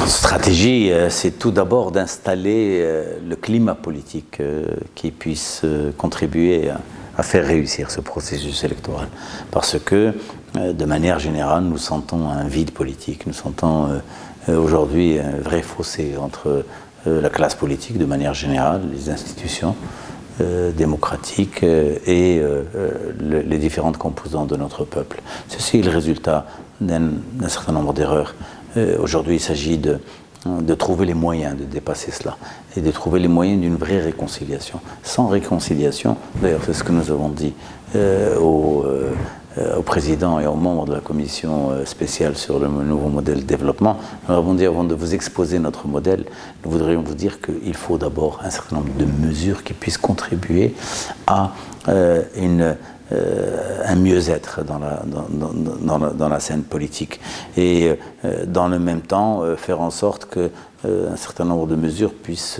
Notre stratégie, c'est tout d'abord d'installer le climat politique qui puisse contribuer à faire réussir ce processus électoral. Parce que, de manière générale, nous sentons un vide politique, nous sentons aujourd'hui un vrai fossé entre la classe politique de manière générale, les institutions démocratiques et les différentes composantes de notre peuple. Ceci est le résultat d'un certain nombre d'erreurs. Aujourd'hui, il s'agit de trouver les moyens de dépasser cela et de trouver les moyens d'une vraie réconciliation. Sans réconciliation, d'ailleurs c'est ce que nous avons dit au président et aux membres de la commission spéciale sur le nouveau modèle de développement, nous avons dit avant de vous exposer notre modèle, nous voudrions vous dire qu'il faut d'abord un certain nombre de mesures qui puissent contribuer à un mieux-être dans la scène politique et dans le même temps faire en sorte qu'un certain nombre de mesures puissent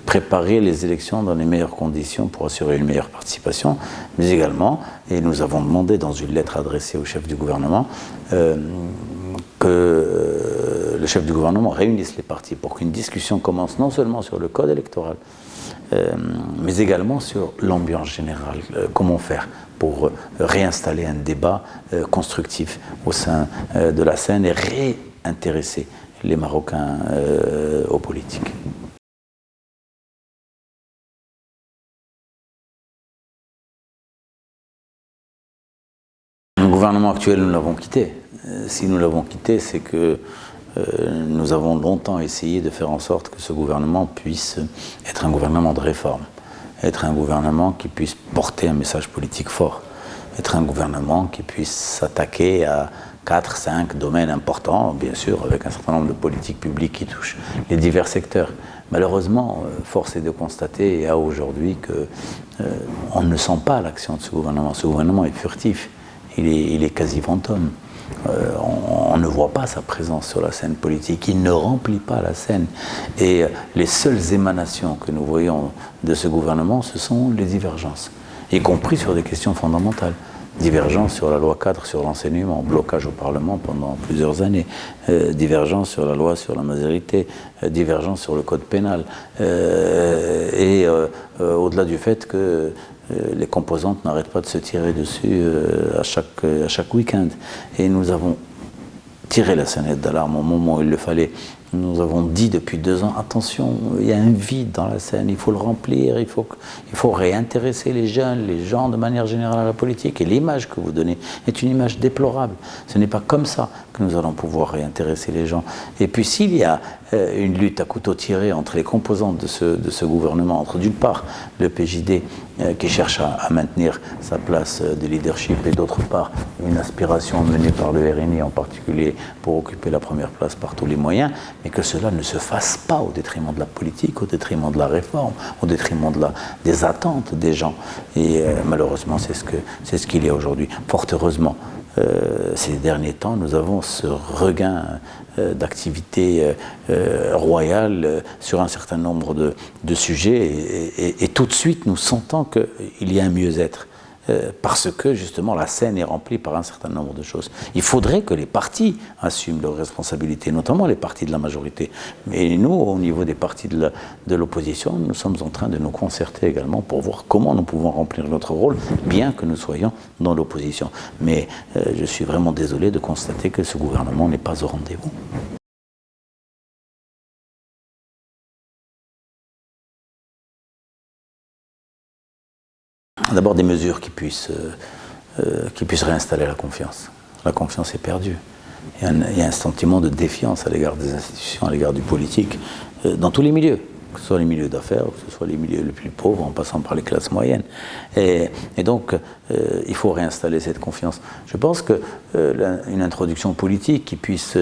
préparer les élections dans les meilleures conditions pour assurer une meilleure participation, mais également, et nous avons demandé dans une lettre adressée au chef du gouvernement, que le chef du gouvernement réunisse les partis pour qu'une discussion commence non seulement sur le code électoral, mais également sur l'ambiance générale. Comment faire pour réinstaller un débat constructif au sein de la scène et réintéresser les Marocains aux politiques. Le gouvernement actuel, nous l'avons quitté. Si nous l'avons quitté, c'est que nous avons longtemps essayé de faire en sorte que ce gouvernement puisse être un gouvernement de réforme, être un gouvernement qui puisse porter un message politique fort, être un gouvernement qui puisse s'attaquer à 4-5 domaines importants, bien sûr, avec un certain nombre de politiques publiques qui touchent les divers secteurs. Malheureusement, force est de constater à aujourd'hui qu'on ne sent pas l'action de ce gouvernement. Ce gouvernement est furtif, il est quasi fantôme. On ne voit pas sa présence sur la scène politique, il ne remplit pas la scène. Et les seules émanations que nous voyons de ce gouvernement, ce sont les divergences, y compris sur des questions fondamentales. Divergence sur la loi cadre sur l'enseignement, blocage au Parlement pendant plusieurs années, divergence sur la loi sur la majorité, divergence sur le code pénal, et au-delà du fait que les composantes n'arrêtent pas de se tirer dessus à chaque week-end. Et nous avons tiré la sonnette d'alarme au moment où il le fallait. Nous avons dit depuis 2 ans, attention, il y a un vide dans la scène, il faut le remplir, il faut réintéresser les jeunes, les gens de manière générale à la politique. Et l'image que vous donnez est une image déplorable. Ce n'est pas comme ça que nous allons pouvoir réintéresser les gens. Et puis s'il y a une lutte à couteau tiré entre les composantes de ce gouvernement, entre d'une part le PJD qui cherche à maintenir sa place de leadership et d'autre part une aspiration menée par le RNI en particulier pour occuper la première place par tous les moyens, mais que cela ne se fasse pas au détriment de la politique, au détriment de la réforme, au détriment des attentes des gens. Et malheureusement, c'est ce qu'il y a aujourd'hui. Fort heureusement, ces derniers temps, nous avons ce regain d'activité royale sur un certain nombre de sujets et tout de suite, nous sentons qu'il y a un mieux-être. Parce que justement la scène est remplie par un certain nombre de choses. Il faudrait que les partis assument leurs responsabilités, notamment les partis de la majorité. Mais nous, au niveau des partis de l'opposition, nous sommes en train de nous concerter également pour voir comment nous pouvons remplir notre rôle, bien que nous soyons dans l'opposition. Mais je suis vraiment désolé de constater que ce gouvernement n'est pas au rendez-vous. D'abord des mesures qui puissent réinstaller la confiance. La confiance est perdue. Il y a un sentiment de défiance à l'égard des institutions, à l'égard du politique, dans tous les milieux, que ce soit les milieux d'affaires, que ce soit les milieux les plus pauvres, en passant par les classes moyennes. Et donc, il faut réinstaller cette confiance. Je pense qu'une introduction politique qui puisse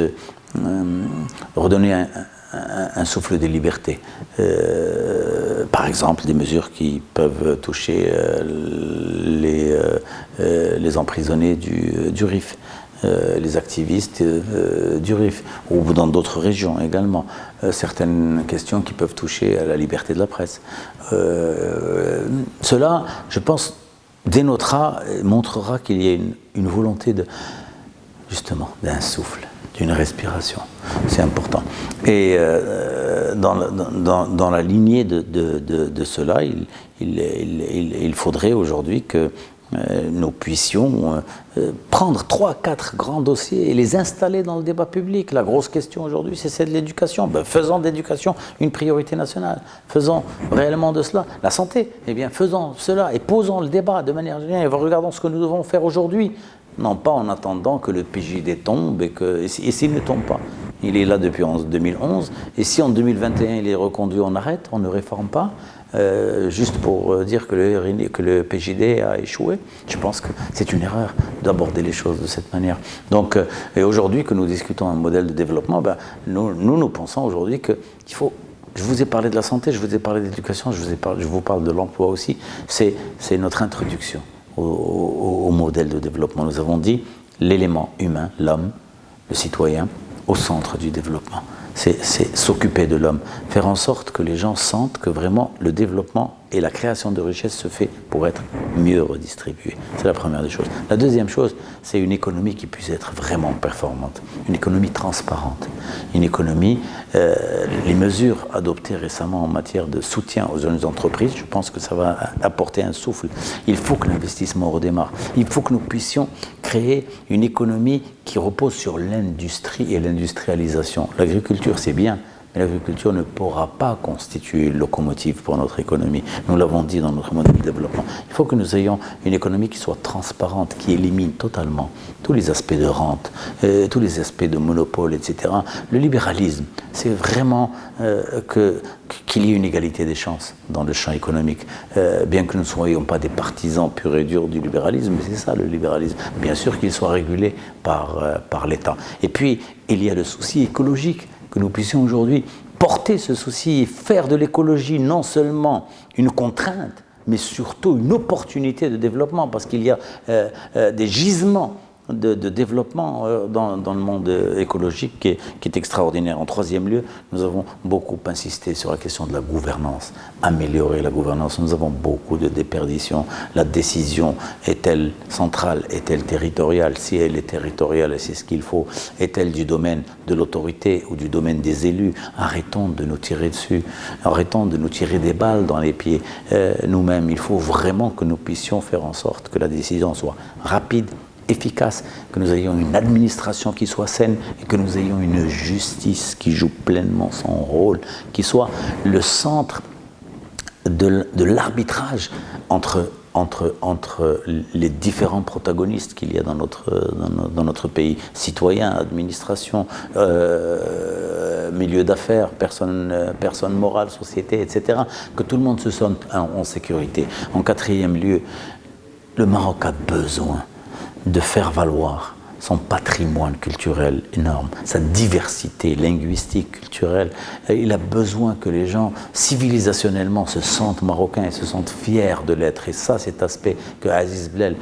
redonner un souffle de liberté. Par exemple, des mesures qui peuvent toucher les emprisonnés du RIF, les activistes du RIF, ou dans d'autres régions également. Certaines questions qui peuvent toucher à la liberté de la presse. Cela, je pense, dénotera, montrera qu'il y a une volonté justement d'un souffle. d'une respiration. C'est important. Et dans la lignée de cela, il faudrait aujourd'hui que nous puissions prendre 3-4 grands dossiers et les installer dans le débat public. La grosse question aujourd'hui, c'est celle de l'éducation. Ben, faisons de l'éducation une priorité nationale. Faisons réellement de cela. La santé, eh bien, faisons cela et posons le débat de manière générale. Et regardons ce que nous devons faire aujourd'hui. Non pas en attendant que le PJD tombe et s'il ne tombe pas. Il est là depuis 2011. Et si en 2021 il est reconduit, on arrête, on ne réforme pas. Juste pour dire que le PJD a échoué. Je pense que c'est une erreur d'aborder les choses de cette manière. Donc, et aujourd'hui que nous discutons un modèle de développement, ben, nous pensons aujourd'hui qu'il faut... Je vous ai parlé de la santé, je vous ai parlé de l'éducation, je vous parle de l'emploi aussi. C'est notre introduction au modèle de développement. Nous avons dit l'élément humain, l'homme, le citoyen, au centre du développement. C'est s'occuper de l'homme, faire en sorte que les gens sentent que vraiment le développement et la création de richesses se fait pour être mieux redistribué. C'est la première des choses. La deuxième chose, c'est une économie qui puisse être vraiment performante, une économie transparente, une économie, les mesures adoptées récemment en matière de soutien aux jeunes entreprises, je pense que ça va apporter un souffle. Il faut que l'investissement redémarre. Il faut que nous puissions créer une économie qui repose sur l'industrie et l'industrialisation. L'agriculture, c'est bien, mais l'agriculture ne pourra pas constituer une locomotive pour notre économie. Nous l'avons dit dans notre modèle de développement. Il faut que nous ayons une économie qui soit transparente, qui élimine totalement tous les aspects de rente, tous les aspects de monopole, etc. Le libéralisme, c'est vraiment qu'il y ait une égalité des chances dans le champ économique. Bien que nous ne soyons pas des partisans purs et durs du libéralisme, mais c'est ça le libéralisme. Bien sûr qu'il soit régulé par l'État. Et puis, il y a le souci écologique, que nous puissions aujourd'hui porter ce souci et faire de l'écologie non seulement une contrainte, mais surtout une opportunité de développement, parce qu'il y a des gisements de développement dans le monde écologique qui est extraordinaire. En troisième lieu, nous avons beaucoup insisté sur la question de la gouvernance, améliorer la gouvernance. Nous avons beaucoup de déperditions. La décision est-elle centrale, est-elle territoriale? Si elle est territoriale, et c'est ce qu'il faut, est-elle du domaine de l'autorité ou du domaine des élus? Arrêtons de nous tirer dessus, arrêtons de nous tirer des balles dans les pieds nous-mêmes. Il faut vraiment que nous puissions faire en sorte que la décision soit rapide, efficace, que nous ayons une administration qui soit saine et que nous ayons une justice qui joue pleinement son rôle, qui soit le centre de l'arbitrage entre les différents protagonistes qu'il y a dans notre pays, citoyens, administration, milieu d'affaires, personnes morales, société, etc., que tout le monde se sente en sécurité. En quatrième lieu, le Maroc a besoin de faire valoir son patrimoine culturel énorme, sa diversité linguistique, culturelle. Il a besoin que les gens, civilisationnellement, se sentent marocains et se sentent fiers de l'être. Et ça, cet aspect que Aziz Blel,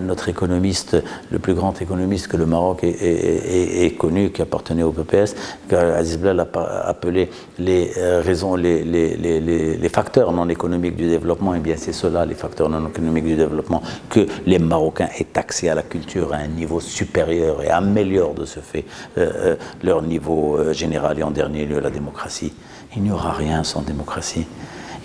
notre économiste, le plus grand économiste que le Maroc ait connu, qui appartenait au PPS, qu'Aziz Blel a appelé les raisons, les facteurs non économiques du développement. Eh bien, c'est cela, les facteurs non économiques du développement, que les Marocains aient accès à la culture à un niveau supérieur et améliore de ce fait leur niveau général et en dernier lieu la démocratie. Il n'y aura rien sans démocratie.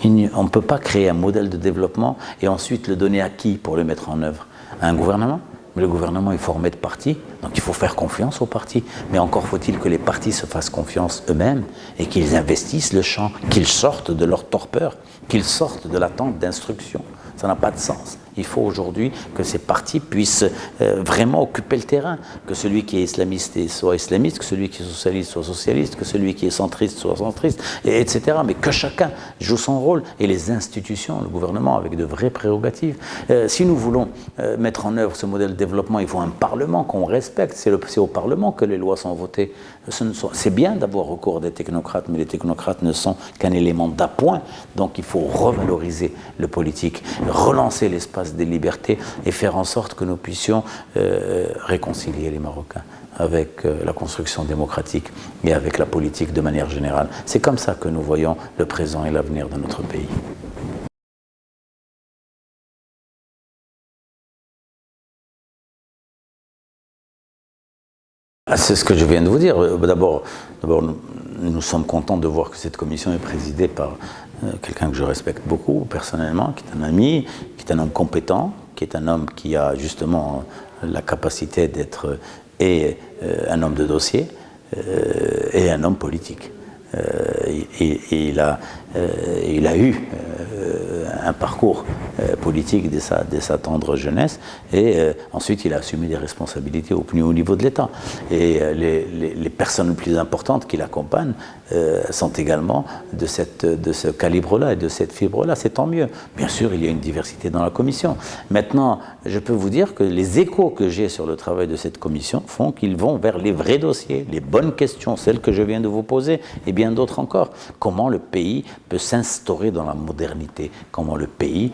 On ne peut pas créer un modèle de développement et ensuite le donner à qui pour le mettre en œuvre? À un gouvernement? Mais le gouvernement est formé de partis, donc il faut faire confiance aux partis. Mais encore faut-il que les partis se fassent confiance eux-mêmes et qu'ils investissent le champ, qu'ils sortent de leur torpeur, qu'ils sortent de l'attente d'instruction. Ça n'a pas de sens. Il faut aujourd'hui que ces partis puissent vraiment occuper le terrain, que celui qui est islamiste soit islamiste, que celui qui est socialiste soit socialiste, que celui qui est centriste soit centriste, etc. Mais que chacun joue son rôle et les institutions, le gouvernement avec de vraies prérogatives. Si nous voulons mettre en œuvre ce modèle de développement, il faut un Parlement qu'on respecte. C'est au Parlement que les lois sont votées. C'est bien d'avoir recours à des technocrates, mais les technocrates ne sont qu'un élément d'appoint. Donc il faut revaloriser le politique, relancer l'espace des libertés et faire en sorte que nous puissions réconcilier les Marocains avec la construction démocratique et avec la politique de manière générale. C'est comme ça que nous voyons le présent et l'avenir de notre pays. C'est ce que je viens de vous dire. D'abord, nous sommes contents de voir que cette commission est présidée par quelqu'un que je respecte beaucoup personnellement, qui est un ami, qui est un homme compétent, qui est un homme qui a justement la capacité d'être et un homme de dossier et un homme politique. Il a eu un parcours politique dès sa tendre jeunesse et ensuite il a assumé des responsabilités au plus haut niveau de l'État. Et les personnes les plus importantes qui l'accompagnent sont également de ce calibre-là et de cette fibre-là. C'est tant mieux. Bien sûr, il y a une diversité dans la commission. Maintenant, je peux vous dire que les échos que j'ai sur le travail de cette commission font qu'ils vont vers les vrais dossiers, les bonnes questions, celles que je viens de vous poser et bien d'autres encore. Comment le pays peut s'instaurer dans la modernité, comment le pays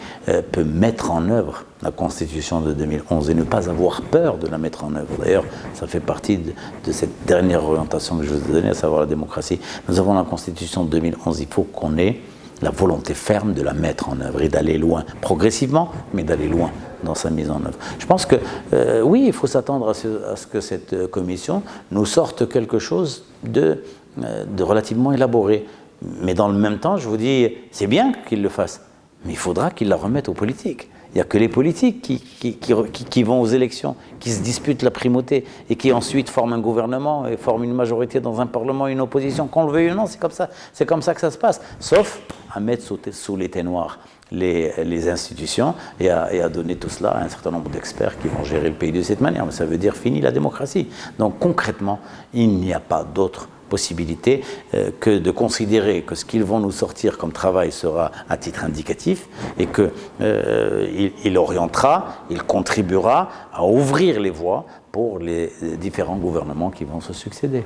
peut mettre en œuvre la Constitution de 2011 et ne pas avoir peur de la mettre en œuvre. D'ailleurs, ça fait partie de cette dernière orientation que je vous ai donnée, à savoir la démocratie. Nous avons la Constitution de 2011, il faut qu'on ait la volonté ferme de la mettre en œuvre et d'aller loin, progressivement, mais d'aller loin dans sa mise en œuvre. Je pense que, oui, il faut s'attendre à ce que cette commission nous sorte quelque chose de relativement élaboré. Mais dans le même temps, je vous dis, c'est bien qu'il le fasse, mais il faudra qu'il la remette aux politiques. Il n'y a que les politiques qui vont aux élections, qui se disputent la primauté et qui ensuite forment un gouvernement et forment une majorité dans un parlement et une opposition. Qu'on le veuille ou non, c'est comme ça que ça se passe. Sauf à mettre sous les ténoirs les institutions et à donner tout cela à un certain nombre d'experts qui vont gérer le pays de cette manière. Mais ça veut dire fini la démocratie. Donc concrètement, il n'y a pas d'autre possibilité que de considérer que ce qu'ils vont nous sortir comme travail sera à titre indicatif et qu'il orientera, il contribuera à ouvrir les voies pour les différents gouvernements qui vont se succéder.